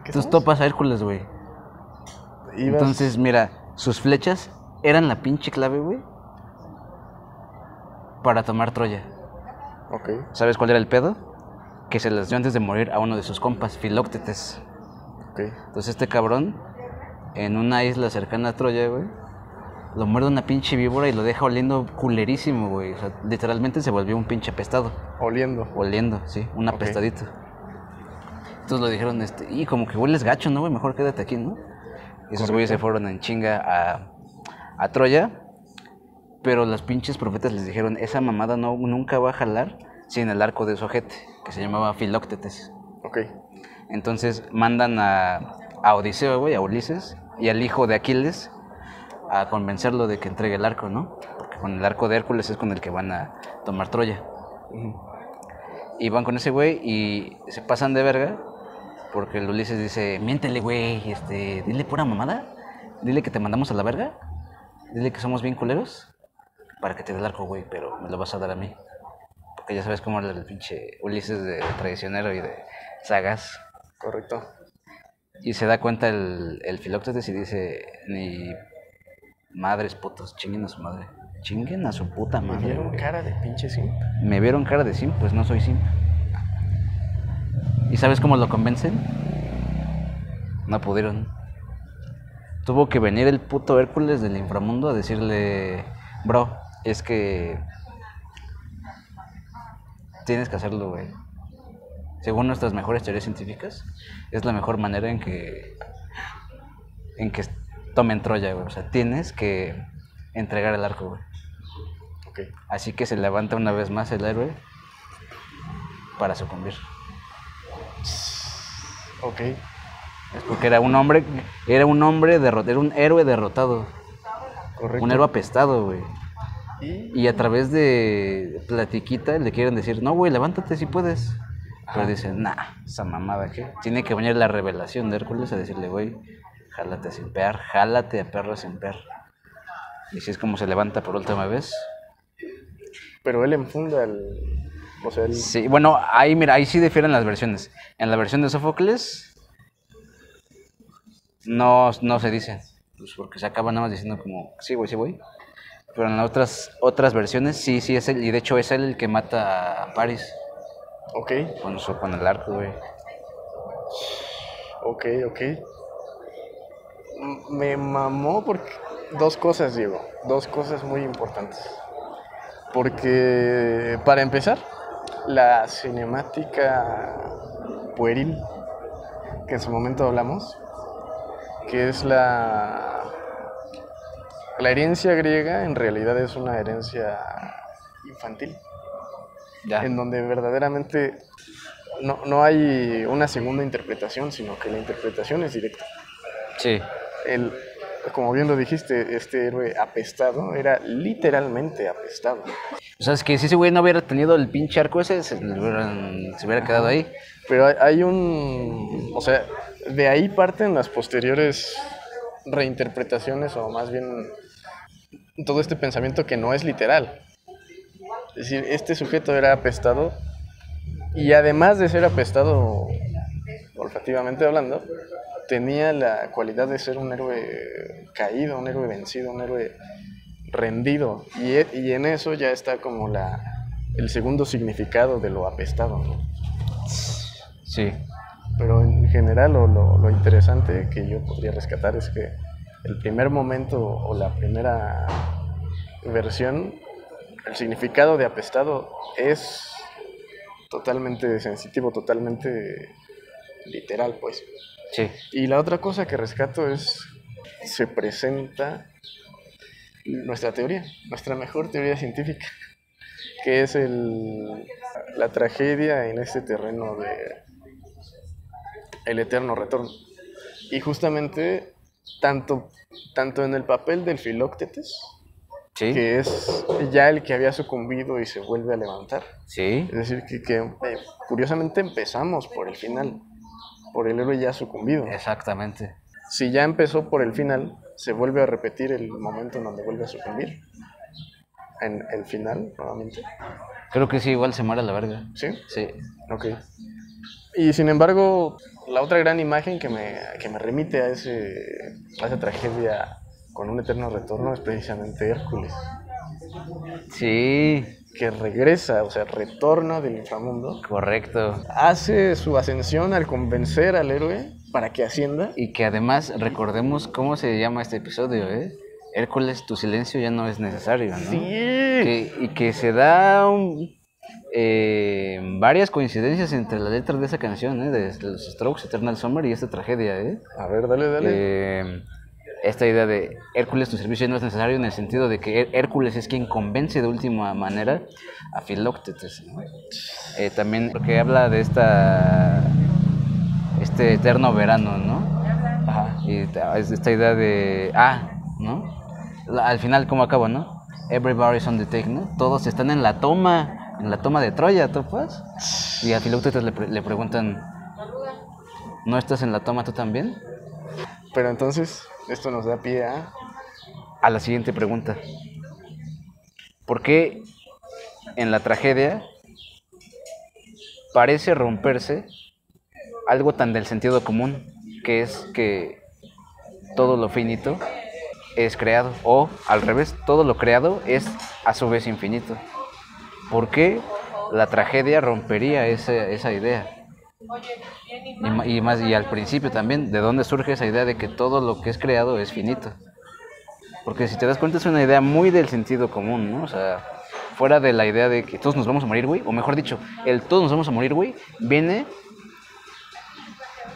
Entonces topas a Hércules, güey. Entonces, mira, sus flechas eran la pinche clave, güey, para tomar Troya. Ok. ¿Sabes cuál era el pedo? Que se las dio antes de morir a uno de sus compas, Filóctetes. Ok. Entonces este cabrón, en una isla cercana a Troya, güey, lo muerde una pinche víbora y lo deja oliendo culerísimo, güey. O sea, literalmente se volvió un pinche apestado. Oliendo, sí, un apestadito. Entonces lo dijeron, y como que hueles gacho, ¿no, güey? Mejor quédate aquí, ¿no? Y esos güeyes se fueron en chinga a Troya. Pero los pinches profetas les dijeron, esa mamada nunca va a jalar sin el arco de su ojete, que se llamaba Filóctetes. Ok. Entonces mandan a Odiseo, güey, a Ulises, y al hijo de Aquiles a convencerlo de que entregue el arco, ¿no? Porque con el arco de Hércules es con el que van a tomar Troya. Y van con ese güey y se pasan de verga, porque el Ulises dice, miéntele, güey, dile pura mamada, dile que te mandamos a la verga, dile que somos bien culeros, para que te dé el arco, güey, pero me lo vas a dar a mí. Porque ya sabes cómo era el pinche Ulises de traicionero y de sagaz. Correcto. Y se da cuenta el Filóctetes y dice, ni madres putos, chinguen a su madre. Chinguen a su puta madre. ¿Me vieron cara de pinche simp? ¿Me vieron cara de simp? Pues no soy simp. ¿Y sabes cómo lo convencen? No pudieron. Tuvo que venir el puto Hércules del inframundo a decirle, bro, es que tienes que hacerlo, güey. Según nuestras mejores teorías científicas, es la mejor manera en que tomen Troya, güey. O sea, tienes que entregar el arco, güey. Okay. Así que se levanta una vez más el héroe para sucumbir. Ok. Es porque era un hombre derrotado, era un héroe derrotado. Correcto. Un héroe apestado, güey. Y a través de platiquita le quieren decir, no, güey, levántate si puedes. Pero dicen, nah, esa mamada, ¿qué? Tiene que venir la revelación de Hércules a decirle, güey, jálate a simpear, jálate a perro a simpear. Y así es como se levanta por última vez. Pero él enfunda el... O sea, Sí, bueno, ahí sí difieren las versiones. En la versión de Sófocles no se dice, pues porque se acaba nada más diciendo como, sí, güey. Pero en las otras versiones sí es él, y de hecho es él el que mata a Paris. Ok. Con el arco, güey. Ok. Me mamó porque... Dos cosas, Diego. Dos cosas muy importantes. Porque, para empezar, la cinemática pueril que en su momento hablamos, que es la herencia griega, en realidad es una herencia infantil. Ya. En donde verdaderamente no hay una segunda interpretación, sino que la interpretación es directa. Sí. Como bien lo dijiste, este héroe apestado era literalmente apestado. O sea, es que si ese güey no hubiera tenido el pinche arco ese, se hubiera quedado ahí. Pero hay un... O sea, de ahí parten las posteriores reinterpretaciones, o más bien todo este pensamiento que no es literal. Es decir, este sujeto era apestado, y además de ser apestado olfativamente hablando, tenía la cualidad de ser un héroe caído, un héroe vencido, un héroe rendido. Y en eso ya está como el segundo significado de lo apestado, ¿no? Sí. Pero en general lo interesante que yo podría rescatar es que el primer momento o la primera versión, el significado de apestado es totalmente sensitivo, totalmente literal, pues. Sí. Y la otra cosa que rescato es, se presenta nuestra teoría, nuestra mejor teoría científica, que es la tragedia en este terreno de el eterno retorno. Y justamente tanto en el papel del Filóctetes, ¿sí?, que es ya el que había sucumbido y se vuelve a levantar. Sí. Es decir, que curiosamente empezamos por el final, por el héroe ya sucumbido. Exactamente. Si ya empezó por el final, se vuelve a repetir el momento en donde vuelve a sucumbir. En el final, nuevamente. Creo que sí, igual se muere a la verga. ¿Sí? Sí. Ok. Y sin embargo, la otra gran imagen que me remite a esa tragedia con un eterno retorno es precisamente Hércules, Sí, que regresa, o sea, retorna del inframundo, correcto. hace su ascensión al convencer al héroe para que ascienda. Y que además recordemos cómo se llama este episodio, ¿eh? Hércules, tu silencio ya no es necesario, ¿no? Sí. Y que se da varias coincidencias entre las letras de esa canción, ¿eh? De los Strokes, Eternal Summer y esta tragedia, ¿eh? A ver, dale. Esta idea de Hércules, tu servicio ya no es necesario, en el sentido de que Hércules es quien convence de última manera a Filoctetes, ¿no? También porque habla de este eterno verano, ¿no? Ajá. Y esta idea de ¿no? Al final, ¿cómo acaba, no? Everybody's on the take, ¿no? Todos están en la toma de Troya, ¿topas? Y a Filoctetes le preguntan, ¿no estás en la toma tú también? Pero entonces, esto nos da pie A la siguiente pregunta. ¿Por qué en la tragedia parece romperse algo tan del sentido común, que es que todo lo finito es creado, o al revés, todo lo creado es a su vez infinito? ¿Por qué la tragedia rompería esa idea? Y al principio también, ¿de dónde surge esa idea de que todo lo que es creado es finito? Porque si te das cuenta es una idea muy del sentido común, ¿no? O sea, fuera de la idea de que todos nos vamos a morir, güey, o mejor dicho, el todos nos vamos a morir, güey,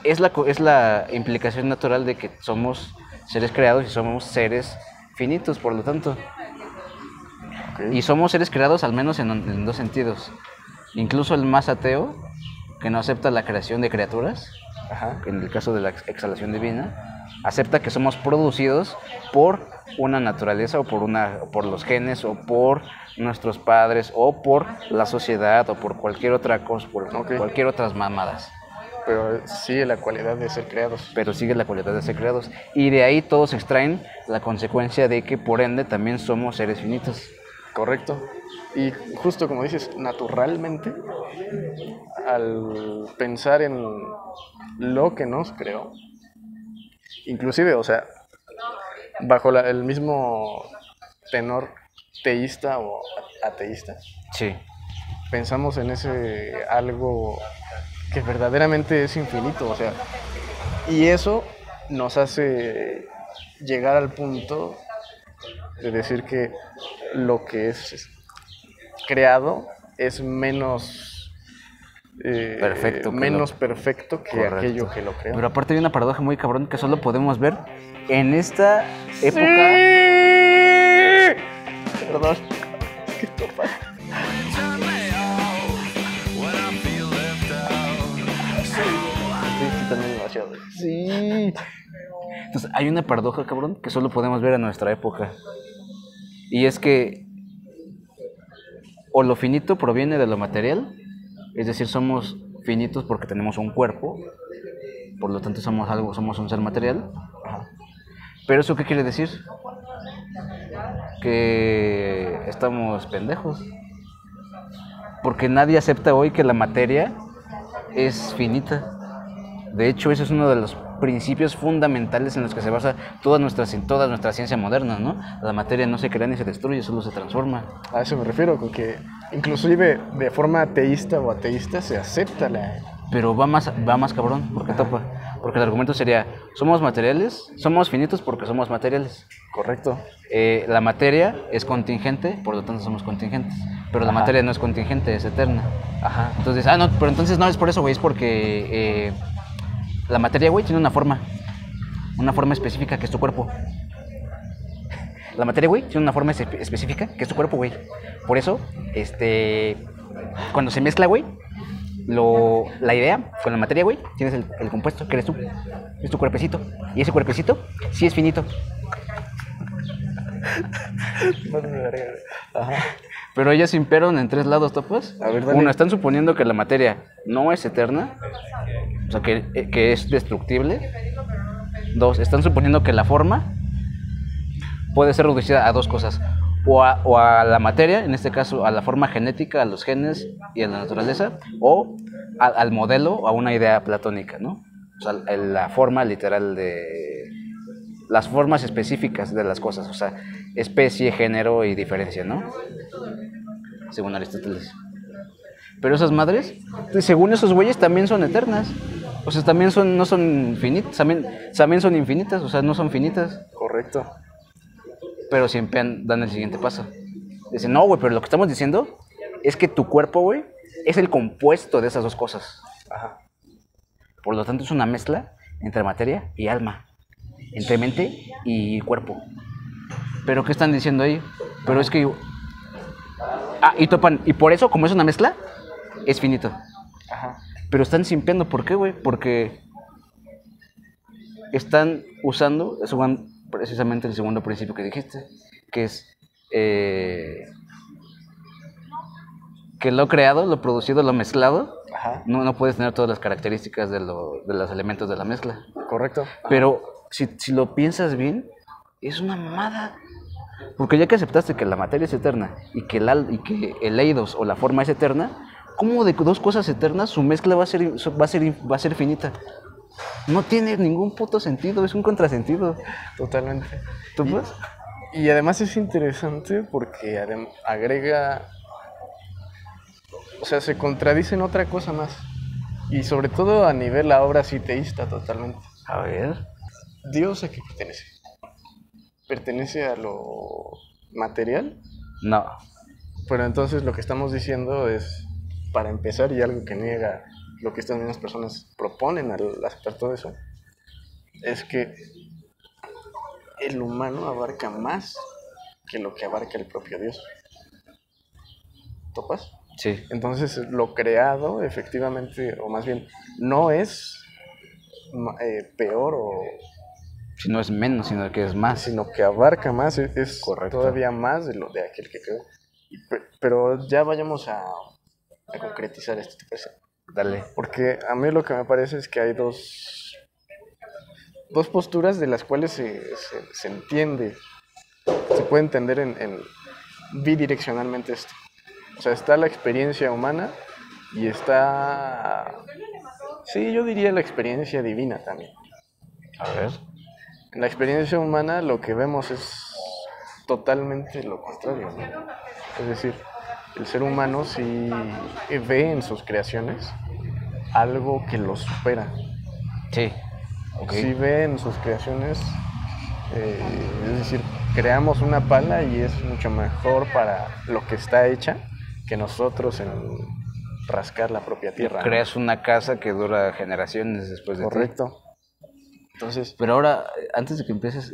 es la implicación natural de que somos seres creados y somos seres finitos, por lo tanto. Okay. Y somos seres creados al menos en dos sentidos. Incluso el más ateo, que no acepta la creación de criaturas, Ajá. en el caso de la exhalación divina, acepta que somos producidos por una naturaleza o por los genes o por nuestros padres o por la sociedad o por cualquier otra cosa, cualquier otras mamadas. Pero sigue la cualidad de ser creados. Pero sigue la cualidad de ser creados. Y de ahí todos extraen la consecuencia de que por ende también somos seres finitos. Correcto. Y justo como dices, naturalmente, al pensar en lo que nos creó, inclusive, o sea, bajo el mismo tenor teísta o ateísta, Sí. pensamos en ese algo que verdaderamente es infinito, o sea, y eso nos hace llegar al punto de decir que lo que es creado es menos perfecto que Correcto. aquello que lo creó. Pero aparte hay una paradoja muy cabrón que solo podemos ver en esta época. Perdón. ¿Qué topa? Sí, también demasiado. Sí. Entonces hay una paradoja, cabrón, que solo podemos ver en nuestra época. Y es que o lo finito proviene de lo material, es decir, somos finitos porque tenemos un cuerpo, por lo tanto somos un ser material. Pero ¿eso qué quiere decir? Que estamos pendejos. Porque nadie acepta hoy que la materia es finita. De hecho, ese es uno de los principios fundamentales en los que se basa toda nuestra ciencia moderna, ¿no? La materia no se crea ni se destruye, solo se transforma. A eso me refiero, con que inclusive de forma ateísta o ateísta se acepta la... Pero va más cabrón, porque topa. Porque el argumento sería, somos materiales, somos finitos porque somos materiales. Correcto. La materia es contingente, por lo tanto somos contingentes. Pero la materia no es contingente, es eterna. Ajá. Entonces, no, pero entonces no es por eso, güey, es porque la materia, güey, tiene una forma específica que es tu cuerpo. La materia, güey, tiene una forma específica que es tu cuerpo, güey. Por eso, cuando se mezcla, güey, la idea con la materia, güey, tienes el compuesto que eres tú, es tu cuerpecito. Y ese cuerpecito sí es finito. Ajá. Pero ellas imperan en tres lados, ¿topas? A ver, dale. Uno, están suponiendo que la materia no es eterna, o sea, que es destructible. Dos, están suponiendo que la forma puede ser reducida a dos cosas. o a la materia, en este caso a la forma genética, a los genes y a la naturaleza, o al modelo o a una idea platónica, ¿no? O sea, la forma literal de las formas específicas de las cosas, o sea, especie, género y diferencia, ¿no? Según Aristóteles. Pero esas madres, según esos güeyes, también son eternas. O sea, también no son finitas, también son infinitas, o sea, no son finitas. Correcto. Pero siempre dan el siguiente paso. Dicen, no, güey, pero lo que estamos diciendo es que tu cuerpo, güey, es el compuesto de esas dos cosas. Ajá. Por lo tanto, es una mezcla entre materia y alma, entre mente y cuerpo. ¿Pero qué están diciendo ahí? Pero es que... y topan, y por eso, como es una mezcla, es finito. Ajá. Pero están simpiando, ¿por qué, güey? Porque están usando precisamente el segundo principio que dijiste, que es que lo creado, lo producido, lo mezclado, Ajá. no puedes tener todas las características de los elementos de la mezcla. Correcto. Ajá. Pero si lo piensas bien, es una mamada. Porque ya que aceptaste que la materia es eterna y que el eidos o la forma es eterna, ¿cómo de dos cosas eternas su mezcla va a ser finita? No tiene ningún puto sentido, es un contrasentido. Totalmente. ¿Tú pues? Y además es interesante porque agrega, o sea, se contradice en otra cosa más. Y sobre todo a nivel ahora sí teísta totalmente. A ver. ¿Dios a qué pertenece? ¿Pertenece a lo material? No. Pero entonces lo que estamos diciendo es, para empezar, y algo que niega lo que estas mismas personas proponen al aceptar todo eso, es que el humano abarca más que lo que abarca el propio Dios. ¿Topas? Sí. Entonces lo creado efectivamente, o más bien, no es peor o... Si no es menos, sino que es más. Sino que abarca más, es todavía más de lo de aquel que creó. Pero ya vayamos a concretizar esto, ¿te parece? Dale. Porque a mí lo que me parece es que hay dos posturas de las cuales se entiende, se puede entender en bidireccionalmente esto. O sea, está la experiencia humana y está, sí, yo diría la experiencia divina también. A ver. En la experiencia humana lo que vemos es totalmente lo contrario, ¿no? Es decir, el ser humano sí ve en sus creaciones algo que lo supera. Sí. Okay. Sí ve en sus creaciones, es decir, creamos una pala y es mucho mejor para lo que está hecha que nosotros en rascar la propia tierra. Creas, ¿no?, una casa que dura generaciones después de Correcto. ti. Entonces, pero ahora, antes de que empieces,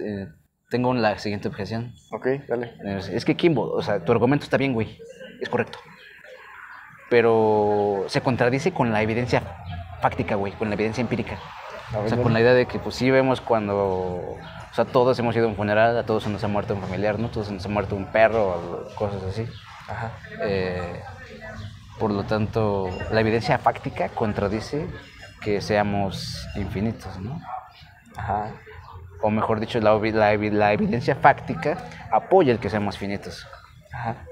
tengo la siguiente objeción. Ok, dale. Es que Kimbo, o sea, tu argumento está bien, güey. Es correcto. Pero se contradice con la evidencia fáctica, güey, con la evidencia empírica. O sea, con la idea de que, pues sí vemos cuando... O sea, todos hemos ido a un funeral, a todos se nos ha muerto un familiar, ¿no? Todos se nos ha muerto un perro o cosas así. Ajá. Por lo tanto, la evidencia fáctica contradice que seamos infinitos, ¿no? Ajá. O mejor dicho, la evidencia fáctica apoya el que seamos finitos. Ajá.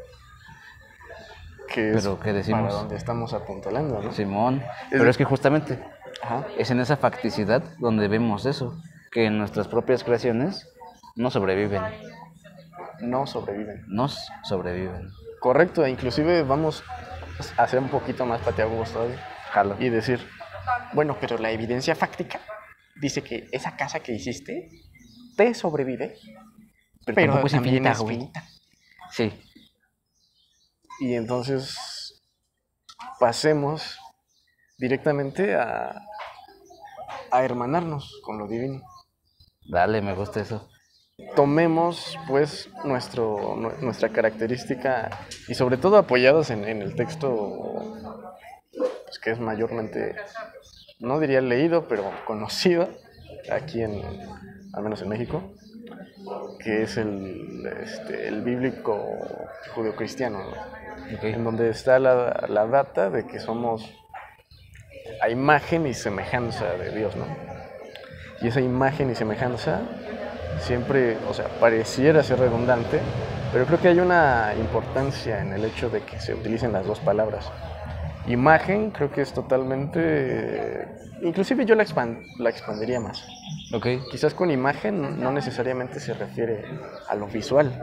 Pero, ¿qué decimos? Para donde estamos apuntalando, ¿no? Simón. Pero es que justamente Ajá. es en esa facticidad donde vemos eso, que nuestras propias creaciones no sobreviven. No sobreviven. Nos sobreviven. Correcto, inclusive vamos a hacer un poquito más pateagogos todavía. Jalo. Y decir, bueno, pero la evidencia fáctica dice que esa casa que hiciste te sobrevive, pero tampoco es también infinita, es güey. finita. Sí. Y entonces pasemos directamente a hermanarnos con lo divino. Dale, me gusta eso. Tomemos pues nuestra característica y sobre todo apoyados en el texto, pues, que es mayormente, no diría leído, pero conocido aquí al menos en México, que es el bíblico judeocristiano, ¿no? Okay. En donde está la data de que somos a imagen y semejanza de Dios, ¿no? Y esa imagen y semejanza siempre, o sea, pareciera ser redundante, Pero creo que hay una importancia en el hecho de que se utilicen las dos palabras. Imagen creo que es totalmente... Inclusive yo la expandiría más. Ok. Quizás con imagen no necesariamente se refiere a lo visual,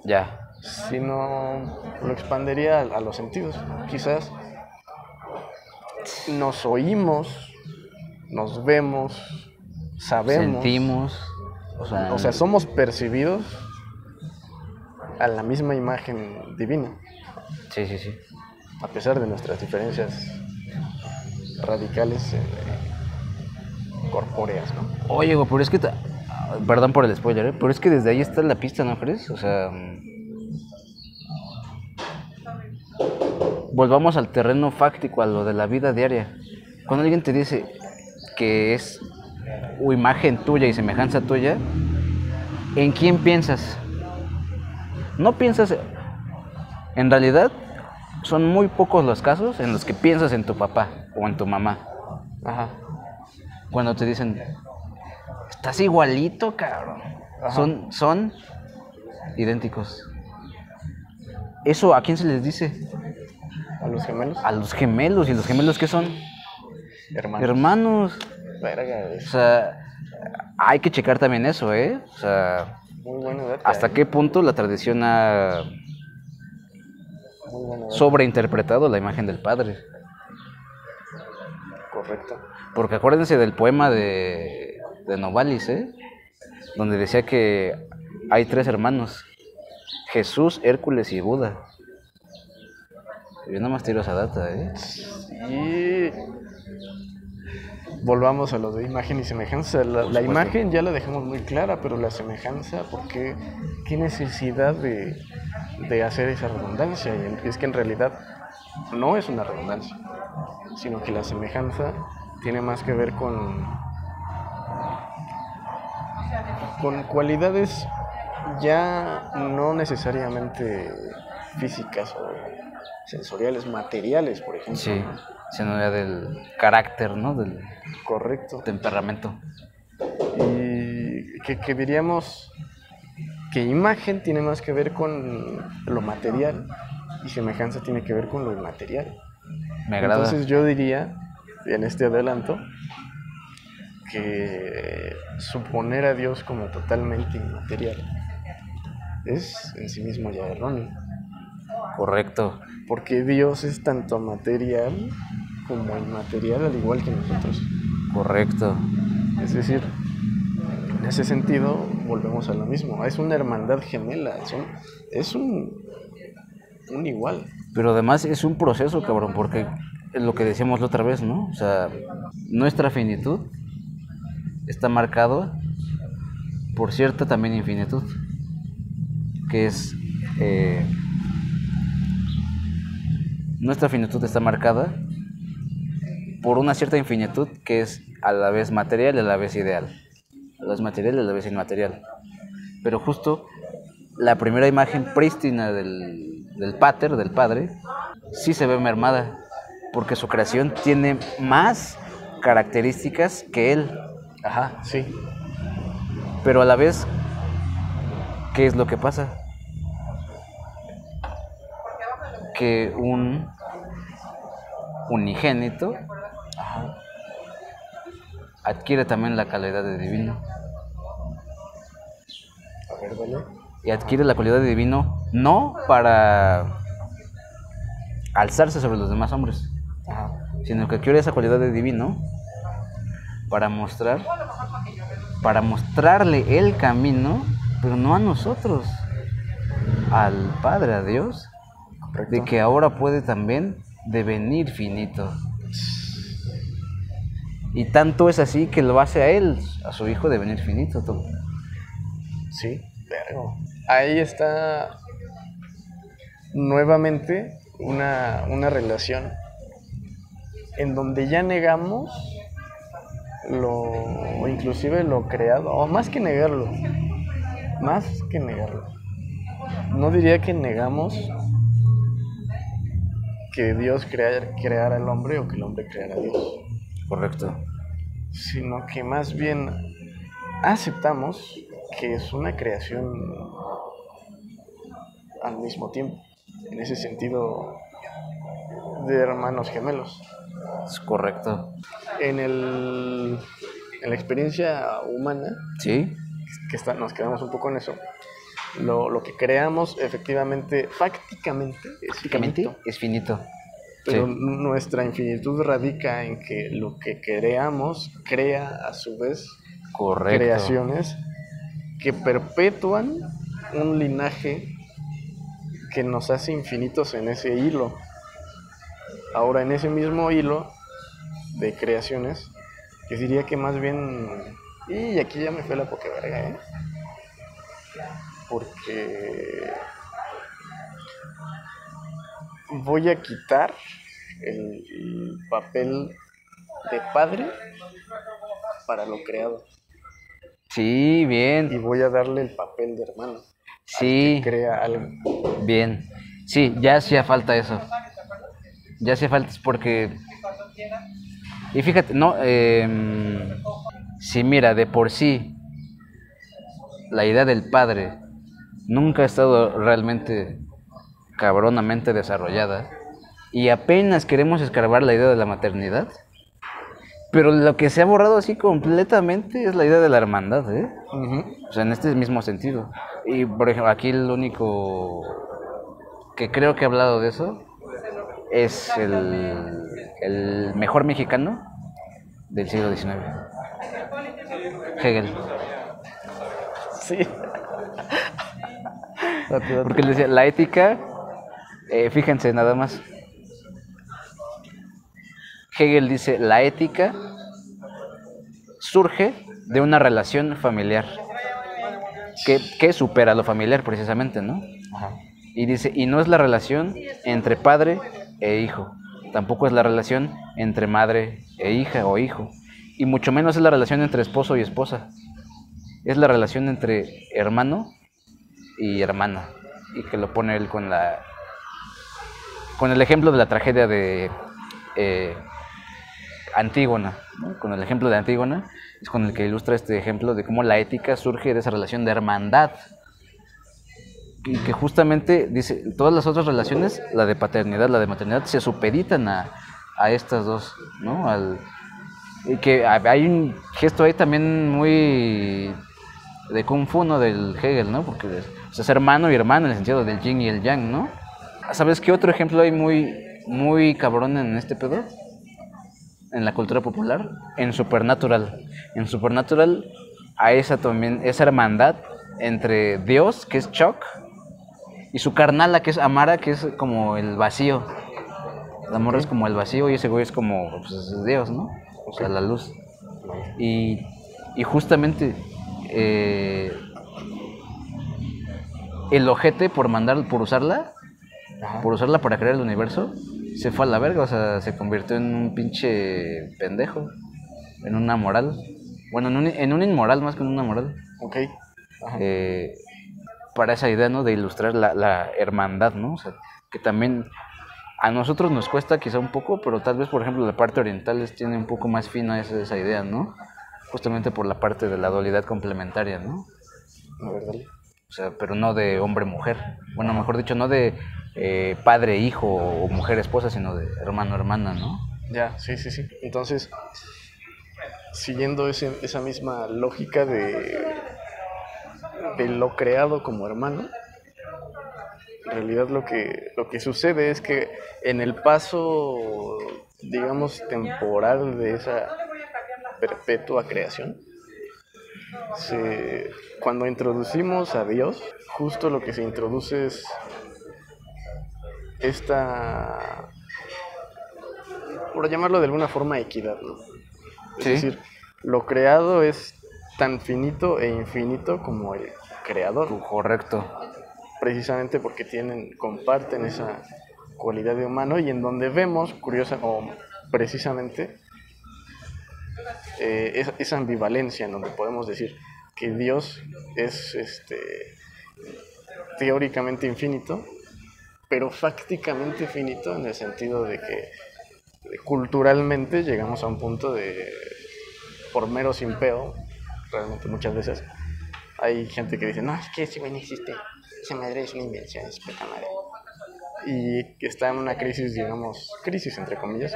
Ya. sino lo expandiría a los sentidos. Quizás nos oímos, nos vemos, sabemos, Sentimos. o sea, somos percibidos a la misma imagen divina, Sí, sí, sí. a pesar de nuestras diferencias radicales corpóreas, ¿no? Oye, güey, pero es que... Perdón por el spoiler, ¿eh? Pero es que desde ahí está la pista, ¿no crees? O sea... Volvamos al terreno fáctico, a lo de la vida diaria. Cuando alguien te dice que es imagen tuya y semejanza tuya, ¿en quién piensas? No piensas... En realidad, son muy pocos los casos en los que piensas en tu papá o en tu mamá. Ajá. Cuando te dicen, estás igualito, cabrón. Ajá. Son idénticos. ¿Eso a quién se les dice? ¿A los gemelos? A los gemelos. ¿Y los gemelos qué son? Hermanos. Hermanos. Verga, O sea, hay que checar también eso, ¿eh? O sea, muy buena edad. ¿hasta qué punto la tradición ha Muy buena edad. sobreinterpretado la imagen del padre? Correcto. Porque acuérdense del poema de Novalis, ¿eh? Donde decía que hay 3 hermanos: Jesús, Hércules y Buda. Yo nada más tiro esa data, ¿eh? Y volvamos a lo de imagen y semejanza. La imagen ya la dejamos muy clara, pero la semejanza, ¿por qué? ¿Qué necesidad de hacer esa redundancia? Y es que en realidad no es una redundancia, sino que la semejanza tiene más que ver con cualidades ya no necesariamente físicas o sensoriales, materiales, por ejemplo. Sí, sino ya del carácter, ¿no? Del Correcto. temperamento. Y que diríamos que imagen tiene más que ver con lo material y semejanza tiene que ver con lo inmaterial. Me agrada. Entonces yo diría, en este adelanto, que suponer a Dios como totalmente inmaterial es en sí mismo ya erróneo. Correcto. Porque Dios es tanto material como inmaterial, al igual que nosotros. Correcto. Es decir, en ese sentido, volvemos a lo mismo. Es una hermandad gemela, es un igual. Pero además es un proceso, cabrón, porque es lo que decíamos la otra vez, ¿no? O sea, nuestra finitud está marcado por cierta también infinitud, que es... nuestra finitud está marcada por una cierta infinitud que es a la vez material y a la vez ideal. A la vez material y a la vez inmaterial. Pero justo la primera imagen prístina del pater, del padre, sí se ve mermada, porque su creación tiene más características que él. Ajá, sí. Pero a la vez, ¿qué es lo que pasa? Que un unigénito adquiere también la calidad de divino. A ver, dale. Y adquiere la cualidad de divino no para alzarse sobre los demás hombres, Ajá. sino que adquiere esa cualidad de divino para mostrarle el camino, pero no a nosotros, al Padre, a Dios, Correcto. de que ahora puede también devenir finito. Y tanto es así que lo hace a él, a su hijo, devenir finito. Tú. Sí, vergo. Ahí está nuevamente una relación en donde ya negamos o inclusive lo creado, o más que negarlo, no diría que negamos que Dios creara al hombre o que el hombre creara a Dios. Correcto. Sino que más bien aceptamos que es una creación al mismo tiempo, en ese sentido de hermanos gemelos. Es correcto. En la experiencia humana, Sí, nos quedamos un poco en eso, lo que creamos efectivamente, fácticamente, es prácticamente finito. es finito. Pero Sí, nuestra infinitud radica en que lo que creamos crea a su vez correcto. creaciones que perpetúan un linaje que nos hace infinitos en ese hilo. Ahora, en ese mismo hilo de creaciones, yo diría que más bien... Y aquí ya me fue la pokeverga, ¿eh? Porque voy a quitar el papel de padre para lo creado. Sí, Y bien. voy a darle el papel de hermano al Sí, que crea algo. bien. Sí, ya hacía falta eso. Ya hacía falta porque... Y fíjate, no, sí, mira, de por sí, la idea del padre nunca ha estado realmente cabronamente desarrollada y apenas queremos escarbar la idea de la maternidad, pero lo que se ha borrado así completamente es la idea de la hermandad, ¿eh? Uh-huh. O sea, en este mismo sentido. Y por ejemplo, aquí el único que creo que ha hablado de eso es el mejor mexicano del siglo XIX, Hegel. Sí. Date. Porque él decía, la ética, fíjense nada más, Hegel dice, la ética surge de una relación familiar que supera lo familiar precisamente, ¿no? Ajá. Y dice, y no es la relación entre padre e hijo, tampoco es la relación entre madre e hija o hijo, y mucho menos es la relación entre esposo y esposa, es la relación entre hermano y hermana, y que lo pone él con el ejemplo de la tragedia de Antígona, ¿no? Con el ejemplo de Antígona es con el que ilustra este ejemplo de cómo la ética surge de esa relación de hermandad y que justamente dice todas las otras relaciones, la de paternidad, la de maternidad, se supeditan a estas dos, ¿no? Y que hay un gesto ahí también muy de Kung Fu, ¿no? Del Hegel, ¿no? Porque o sea, es hermano y hermano en el sentido del yin y el yang, ¿no? ¿Sabes qué otro ejemplo hay muy cabrón en este pedo? En la cultura popular, en Supernatural. En Supernatural a esa también, esa hermandad entre Dios, que es Chuck, y su carnala, que es Amara, que es como el vacío. La morra es como el vacío y ese güey es como pues, es Dios, ¿no? O sea, la luz. Y justamente el ojete por usarla, Ajá. por usarla para crear el universo, se fue a la verga, o sea, se convirtió en un pinche pendejo, en una moral. Bueno, en un inmoral más que en una moral. Ok. Ajá. Para esa idea, ¿no? De ilustrar la hermandad, ¿no? O sea, que también a nosotros nos cuesta quizá un poco, pero tal vez, por ejemplo, la parte oriental tiene un poco más fina esa idea, ¿no? Justamente por la parte de la dualidad complementaria, ¿no? A ver, dale. O sea, pero no de hombre-mujer. Bueno, mejor dicho, no de padre-hijo o mujer-esposa, sino de hermano-hermana, ¿no? Ya, sí. Entonces, siguiendo esa misma lógica de lo creado como hermano, en realidad lo que sucede es que en el paso, digamos, temporal de esa perpetua creación, cuando introducimos a Dios, justo lo que se introduce es esta, por llamarlo de alguna forma, equidad, ¿no? Es Sí. decir, lo creado es tan finito e infinito como el creador, Correcto. precisamente porque comparten esa cualidad de humano, y en donde vemos, precisamente, esa ambivalencia en donde podemos decir que Dios es teóricamente infinito, pero fácticamente finito en el sentido de que culturalmente llegamos a un punto de, por mero simpeo, realmente muchas veces hay gente que dice, no, es que ese güey no existe, esa madre es una invención, es poca madre. Y que está en una crisis, digamos, crisis entre comillas,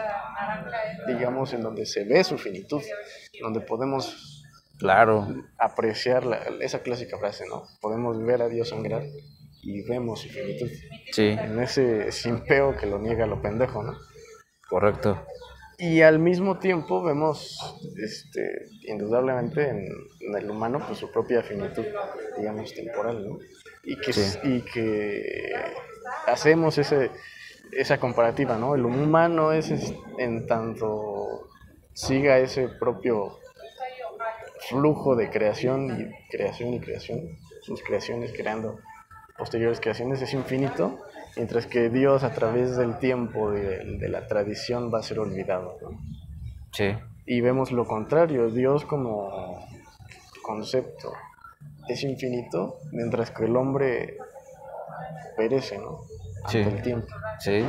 digamos, en donde se ve su finitud, donde podemos Claro, apreciar esa clásica frase, ¿no? Podemos ver a Dios sangrar y vemos su finitud. sí, En ese simpeo que lo niega lo pendejo, ¿no? correcto. Y al mismo tiempo vemos, indudablemente en el humano, pues su propia finitud, digamos, temporal, ¿no? Sí. Y que hacemos esa comparativa, ¿no? El humano en tanto siga ese propio flujo de creación, sus creaciones creando posteriores creaciones, es infinito, mientras que Dios a través del tiempo, de la tradición, va a ser olvidado, ¿no? Sí, Y vemos lo contrario, Dios como concepto es infinito, mientras que el hombre perece, ¿no? sí, Ante el tiempo. sí,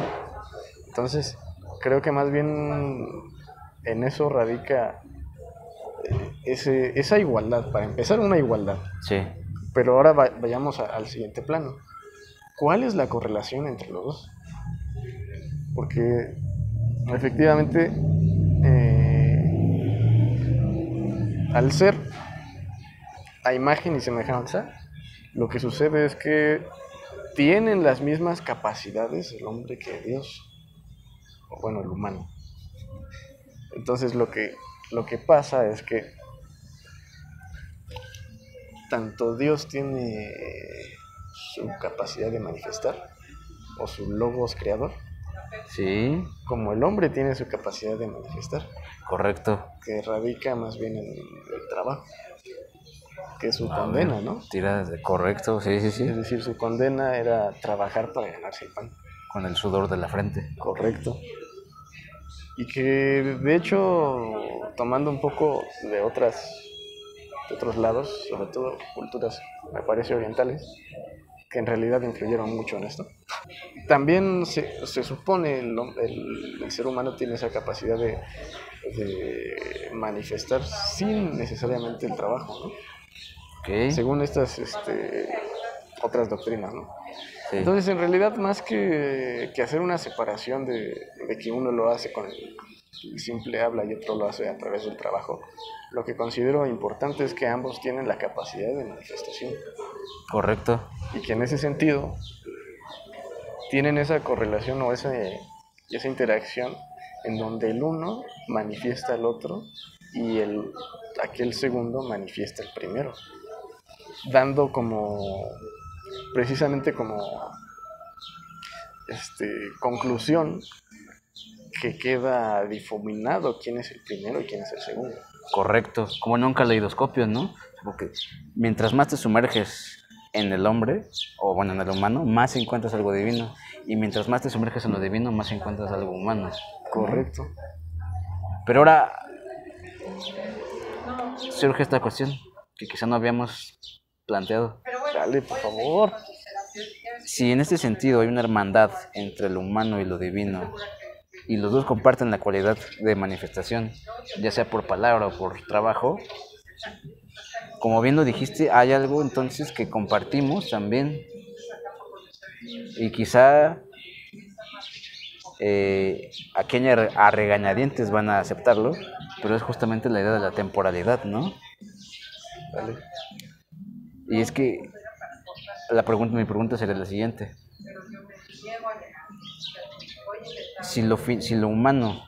Entonces, creo que más bien en eso radica esa igualdad, para empezar una igualdad. sí, Pero ahora vayamos al siguiente plano. ¿Cuál es la correlación entre los dos? Porque efectivamente, al ser a imagen y semejanza, lo que sucede es que tienen las mismas capacidades el hombre que Dios, o bueno, el humano. Entonces lo que pasa es que tanto Dios tiene su capacidad de manifestar, o su logos creador, sí, como el hombre tiene su capacidad de manifestar, correcto. que radica más bien en el trabajo, que es su A condena, ver, ¿no? tiras de correcto, sí, sí, sí. Es decir, su condena era trabajar para ganarse el pan. Con el sudor de la frente. Correcto. Y que de hecho, tomando un poco de otros lados, sobre todo culturas, me parece, orientales, que en realidad influyeron mucho en esto. También se supone el ser humano tiene esa capacidad de manifestar sin necesariamente el trabajo, ¿no? Ok, Según estas otras doctrinas, ¿no? sí, Entonces, en realidad, más que hacer una separación de que uno lo hace con el simple habla y otro lo hace a través del trabajo, lo que considero importante es que ambos tienen la capacidad de manifestación correcto. y que en ese sentido tienen esa correlación o esa interacción en donde el uno manifiesta al otro y aquel segundo manifiesta el primero, dando precisamente como conclusión que queda difuminado quién es el primero y quién es el segundo. Correcto, como nunca leidoscopio, ¿no? Porque mientras más te sumerges en el hombre, o bueno, en el humano, más encuentras algo divino. Y mientras más te sumerges en lo divino, más encuentras algo humano. Correcto. Pero ahora surge esta cuestión que quizá no habíamos planteado. Dale, por favor. Si en este sentido hay una hermandad entre lo humano y lo divino, y los dos comparten la cualidad de manifestación, ya sea por palabra o por trabajo, como bien lo dijiste, hay algo entonces que compartimos también, y quizá aquí a regañadientes van a aceptarlo, pero es justamente la idea de la temporalidad, ¿no? Dale. Y es que mi pregunta sería la siguiente: si lo humano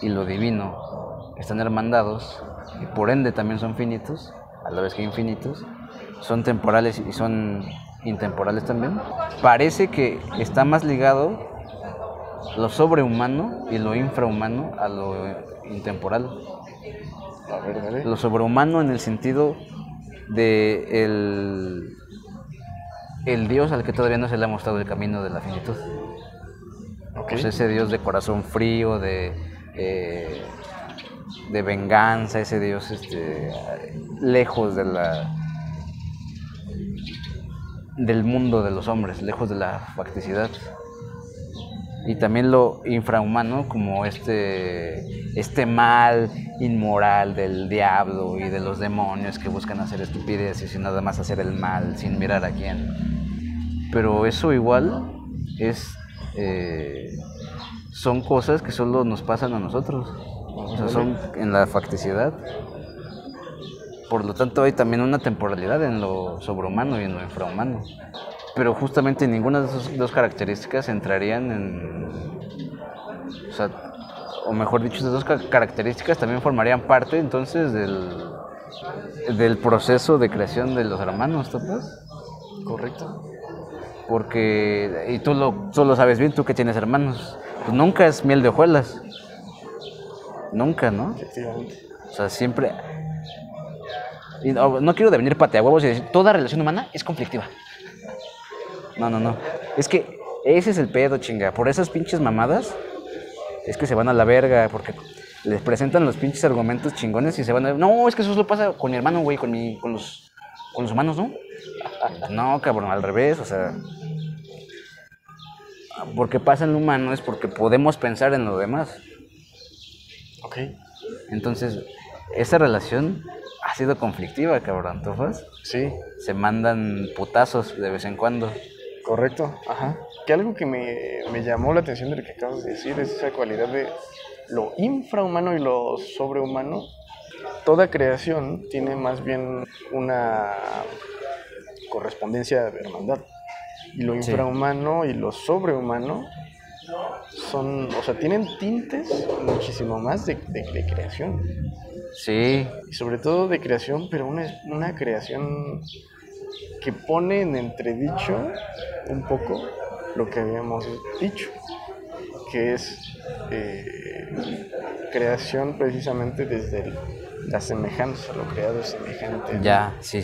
y lo divino están hermandados y por ende también son finitos, a la vez que infinitos, son temporales y son intemporales también, parece que está más ligado lo sobrehumano y lo infrahumano a lo intemporal. A ver, dale. Lo sobrehumano en el sentido de el Dios al que todavía no se le ha mostrado el camino de la finitud. Okay. Pues ese Dios de corazón frío, de venganza, ese Dios lejos del mundo de los hombres, lejos de la facticidad. Y también lo infrahumano como este mal inmoral del diablo y de los demonios que buscan hacer estupideces y nada más hacer el mal sin mirar a quién. Pero eso igual son cosas que solo nos pasan a nosotros. O sea, son en la facticidad. Por lo tanto, hay también una temporalidad en lo sobrehumano y en lo infrahumano. Pero justamente ninguna de esas dos características entrarían en... O sea, o mejor dicho, esas dos características también formarían parte entonces del proceso de creación de los hermanos, ¿topas? Correcto. Porque, y tú lo sabes bien, tú que tienes hermanos, pues nunca es miel de hojuelas. Nunca, ¿no? Efectivamente. O sea, siempre... Y no quiero devenir pateahuevos y decir, toda relación humana es conflictiva. No. Es que ese es el pedo, chinga. Por esas pinches mamadas es que se van a la verga, porque les presentan los pinches argumentos chingones y se van a... No, es que eso solo pasa con mi hermano, güey, con los humanos, ¿no? No, cabrón, al revés, o sea... Porque pasa en lo humano es porque podemos pensar en lo demás. Ok. Entonces, esa relación ha sido conflictiva, cabrón, ¿tofas? Sí. Se mandan putazos de vez en cuando. Correcto, ajá. Que algo que me llamó la atención de lo que acabas de decir es esa cualidad de lo infrahumano y lo sobrehumano. Toda creación tiene más bien una correspondencia de hermandad. Y lo infrahumano y lo sobrehumano tienen tintes muchísimo más de creación. Sí. Y sobre todo de creación, pero una creación que pone en entredicho un poco lo que habíamos dicho, que es creación precisamente desde la semejanza, lo creado es semejante. Ya, sí.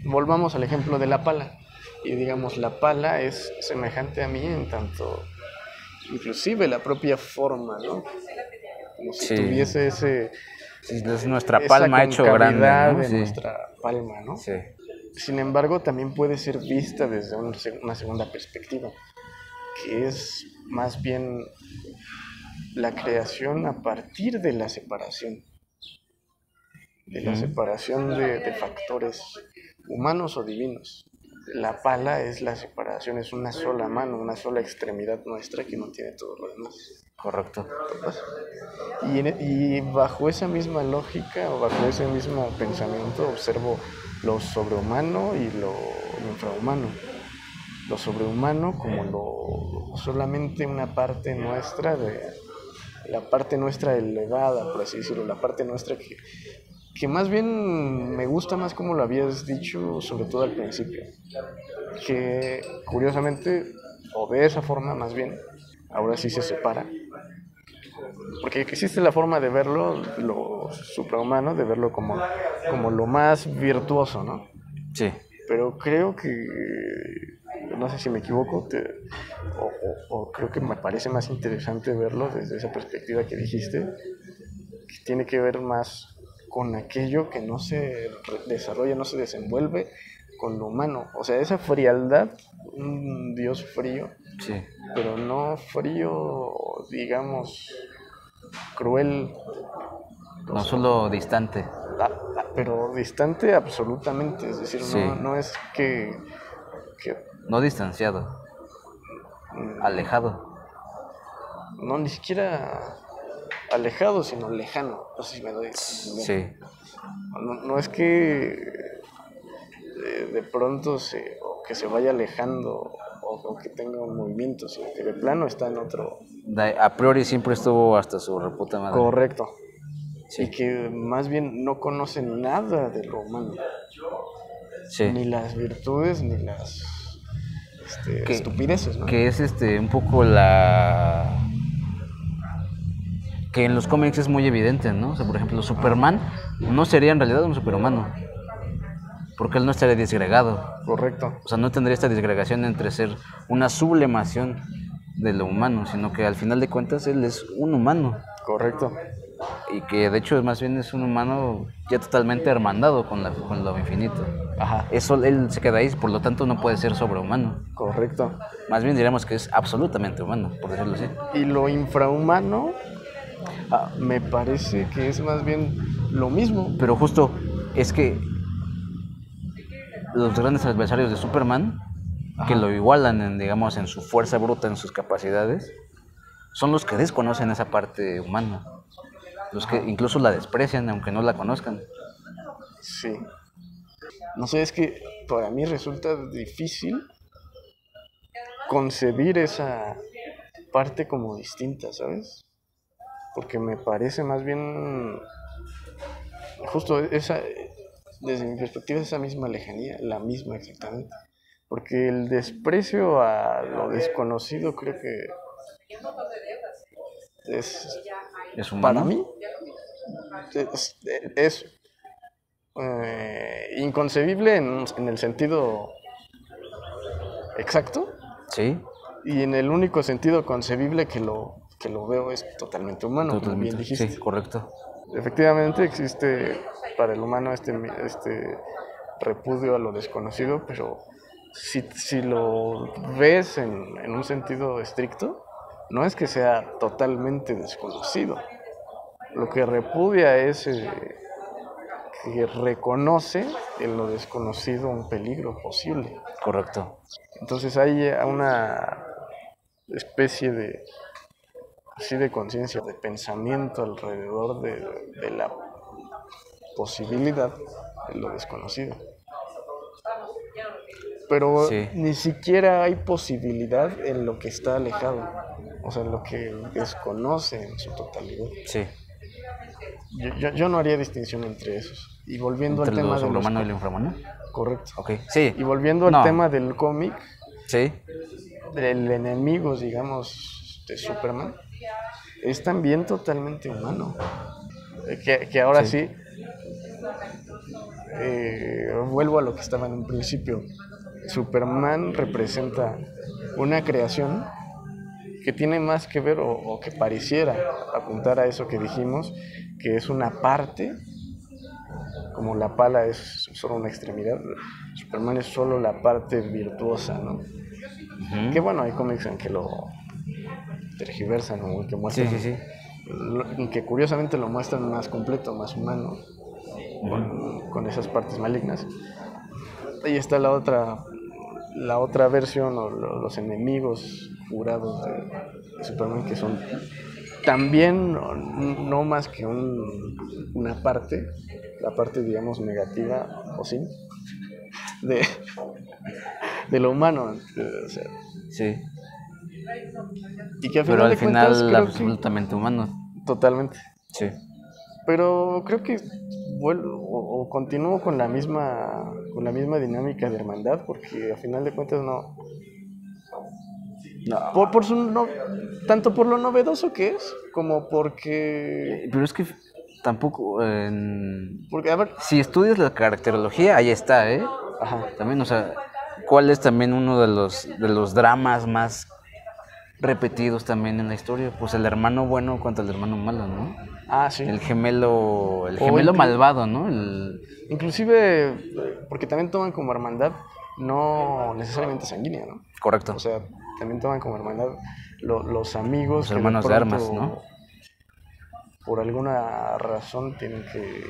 Volvamos al ejemplo de la pala. Y digamos, la pala es semejante a mí en tanto, inclusive la propia forma, ¿no? Como si tuviese es nuestra palma hecho grande, ¿no? De nuestra palma, ¿no? Sí. Sin embargo, también puede ser vista desde una segunda perspectiva, que es más bien la creación a partir de la separación. De la separación de factores humanos o divinos. La pala es la separación, es una sola mano, una sola extremidad nuestra que no tiene todo lo demás. Correcto. Y bajo esa misma lógica o bajo ese mismo pensamiento observo lo sobrehumano y lo infrahumano. Lo sobrehumano como solamente una parte nuestra, la parte nuestra elevada, por así decirlo, la parte nuestra que más bien me gusta más como lo habías dicho, sobre todo al principio, que curiosamente, o de esa forma más bien, ahora sí se separa, porque existe la forma de verlo, lo suprahumano, de verlo como lo más virtuoso, ¿no? Sí. Pero creo que, no sé si me equivoco, o creo que me parece más interesante verlo desde esa perspectiva que dijiste, que tiene que ver más con aquello que no se desarrolla, no se desenvuelve con lo humano. O sea, esa frialdad, un Dios frío, sí, pero no frío, digamos, cruel. No solo distante. Pero distante absolutamente, es decir, sí. no es que... No distanciado, alejado. No, ni siquiera alejado, sino lejano. No sé si me doy. Sí. No es que de pronto que se vaya alejando o que tenga un movimiento, sino que de plano está en otro. A priori siempre estuvo hasta su reputa madre. Correcto. Sí. Y que más bien no conoce nada de lo humano. Sí. Ni las virtudes, ni las estupideces, ¿no? Que es un poco que en los cómics es muy evidente, ¿no? O sea, por ejemplo, Superman no sería en realidad un superhumano, porque él no estaría disgregado. Correcto. O sea, no tendría esta disgregación entre ser una sublimación de lo humano, sino que al final de cuentas él es un humano. Correcto. Y que de hecho más bien es un humano ya totalmente hermandado con lo infinito. Ajá. Eso, él se queda ahí, por lo tanto no puede ser sobrehumano. Correcto. Más bien diremos que es absolutamente humano, por decirlo así. Y lo infrahumano me parece que es más bien lo mismo. Pero justo es que los grandes adversarios de Superman, que lo igualan digamos, en su fuerza bruta, en sus capacidades, son los que desconocen esa parte humana. Los que incluso la desprecian, aunque no la conozcan. Sí. No sé, es que para mí resulta difícil concebir esa parte como distinta, ¿sabes? Porque me parece más bien justo esa, desde mi perspectiva, esa misma lejanía, la misma exactamente. Porque el desprecio a lo desconocido creo que es, ¿Es humano? para mí, es inconcebible en el sentido exacto, Sí, y en el único sentido concebible que lo veo es totalmente humano, como bien dijiste. Sí, correcto. Efectivamente existe para el humano este repudio a lo desconocido, pero si lo ves en un sentido estricto, no es que sea totalmente desconocido. Lo que repudia es que reconoce en lo desconocido un peligro posible. Correcto. Entonces hay una especie de así de conciencia, de pensamiento alrededor de la posibilidad de lo desconocido. Pero Sí. ni siquiera hay posibilidad en lo que está alejado, o sea, en lo que desconoce en su totalidad. Sí. Yo no haría distinción entre esos. Y volviendo ¿Entre al tema lo de los... sobrehumano y lo infrahumano? Correcto. Ok, sí. Y volviendo al No. tema del cómic, Sí, del enemigo, digamos, de Superman, es también totalmente humano. Que ahora sí, vuelvo a lo que estaba en un principio. Superman representa una creación que tiene más que ver o que pareciera apuntar a eso que dijimos, que es una parte, como la pala es solo una extremidad, Superman es solo la parte virtuosa, ¿no? Que bueno, hay cómics en que lo tergiversan o que muestran, sí. que curiosamente lo muestran más completo, más humano, con esas partes malignas. Ahí está la otra versión o los enemigos jurados de Superman, que son también no más que una parte, la parte digamos negativa o sí, de, de lo humano, o sea, sí. y que a Pero final al de cuentas final creo que absolutamente humano. totalmente. Sí. Pero creo que vuelvo o continúo con la misma dinámica de hermandad, porque a final de cuentas no, por su no, tanto por lo novedoso que es como porque Pero es que tampoco... porque a ver, si estudias la caracterología, ahí está, ¿eh? ajá, También, o sea, ¿cuál es también uno de los dramas más repetidos también en la historia? Pues el hermano bueno contra el hermano malo, ¿no? sí, El gemelo malvado, ¿no? Inclusive porque también toman como hermandad no necesariamente sanguínea, ¿no? Correcto. O sea, también toman como hermandad los amigos Los hermanos de armas, ¿no? Por alguna razón tienen que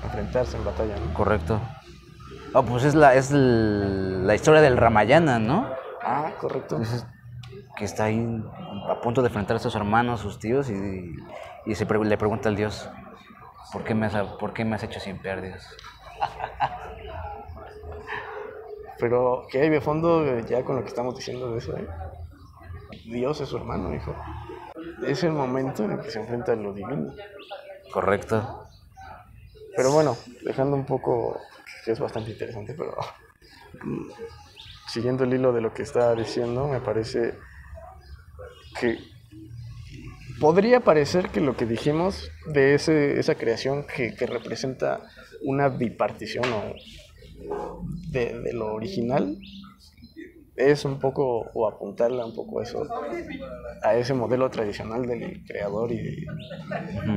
enfrentarse en batalla, ¿no? Correcto. Pues es la historia del Ramayana, ¿no? Correcto. Entonces, que está ahí a punto de enfrentar a sus hermanos, sus tíos, y le pregunta al Dios, ¿por qué me has hecho sin Dios? Pero, ¿qué hay de fondo ya con lo que estamos diciendo de eso, eh? Dios es su hermano, hijo. Es el momento en el que se enfrenta a lo divino. Correcto. Pero bueno, dejando un poco, que es bastante interesante, pero siguiendo el hilo de lo que estaba diciendo, me parece que podría parecer que lo que dijimos de esa creación que representa una bipartición de lo original es un poco, o apuntarle un poco eso, a ese modelo tradicional del creador y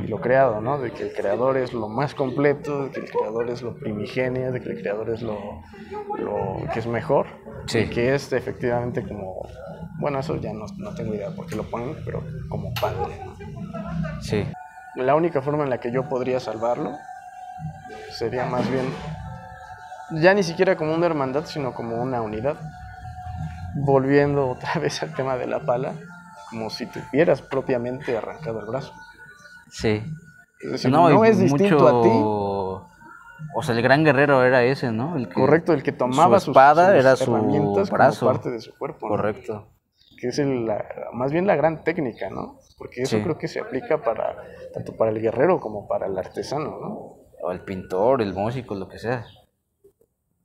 lo creado, ¿no? De que el creador es lo más completo, de que el creador es lo primigenio, de que el creador es lo que es mejor, Sí. y que es efectivamente como, bueno, eso ya no tengo idea por qué lo ponen, pero como padre, ¿no? Sí. La única forma en la que yo podría salvarlo sería más bien, ya ni siquiera como una hermandad, sino como una unidad. Volviendo otra vez al tema de la pala, como si tuvieras propiamente arrancado el brazo. Sí. Es decir, No, no y es distinto a ti. O sea, el gran guerrero era ese, ¿no? El que, Correcto, el que tomaba su espada sus era su herramientas brazo. como parte de su cuerpo, ¿no? Correcto. Que es más bien la gran técnica, ¿no? Porque eso Sí. creo que se aplica tanto para el guerrero como para el artesano, ¿no? O el pintor, el músico, lo que sea.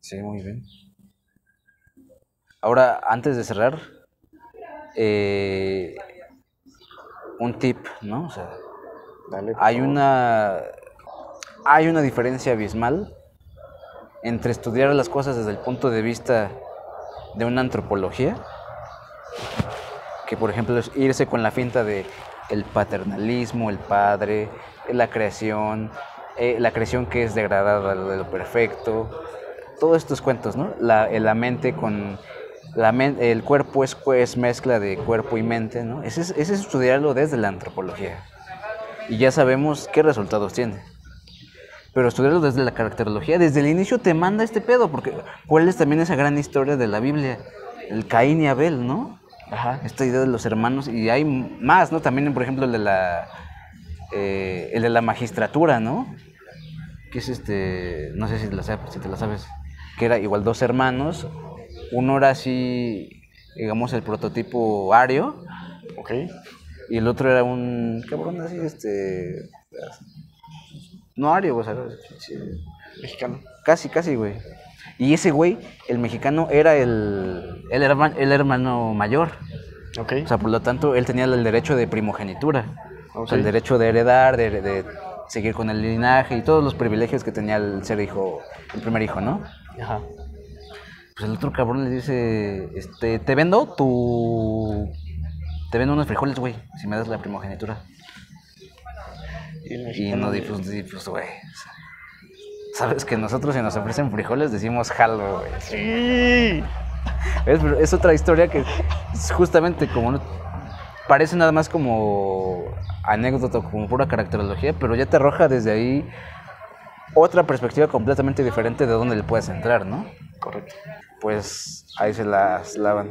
Sí, muy bien. Ahora, antes de cerrar, un tip, ¿no? O sea, Dale, por hay favor. una diferencia abismal entre estudiar las cosas desde el punto de vista de una antropología, que por ejemplo es irse con la finta de el paternalismo, el padre, la creación que es degradada de lo perfecto, todos estos cuentos, ¿no? La mente con el cuerpo es mezcla de cuerpo y mente, ¿no? Ese es estudiarlo desde la antropología. Y ya sabemos qué resultados tiene. Pero estudiarlo desde la caracterología, desde el inicio te manda este pedo, porque ¿cuál es también esa gran historia de la Biblia? El Caín y Abel, ¿no? Ajá. Esta idea de los hermanos, y hay más, ¿no? También, por ejemplo, el de la magistratura, ¿no? Que es no sé si te la sabes, que era igual dos hermanos, uno era así, digamos, el prototipo ario, Ok. y el otro era un cabrón así, no ario, o sea, Mexicano. casi, güey. Y ese güey, el mexicano, era el hermano mayor. Ok. O sea, por lo tanto, él tenía el derecho de primogenitura. O sea, el Ok. derecho de heredar, de seguir con el linaje y todos los privilegios que tenía el ser hijo, el primer hijo, ¿no? Ajá. Pues el otro cabrón le dice, te vendo unos frijoles, güey, si me das la primogenitura. Y el Y mexicano no, pues, güey. Sabes que nosotros si nos ofrecen frijoles decimos jalo, güey. Sí. Pero es otra historia que es justamente como parece nada más como anécdota, como pura caracterología, pero ya te arroja desde ahí otra perspectiva completamente diferente de dónde le puedes entrar, ¿no? Correcto. Pues ahí se las lavan.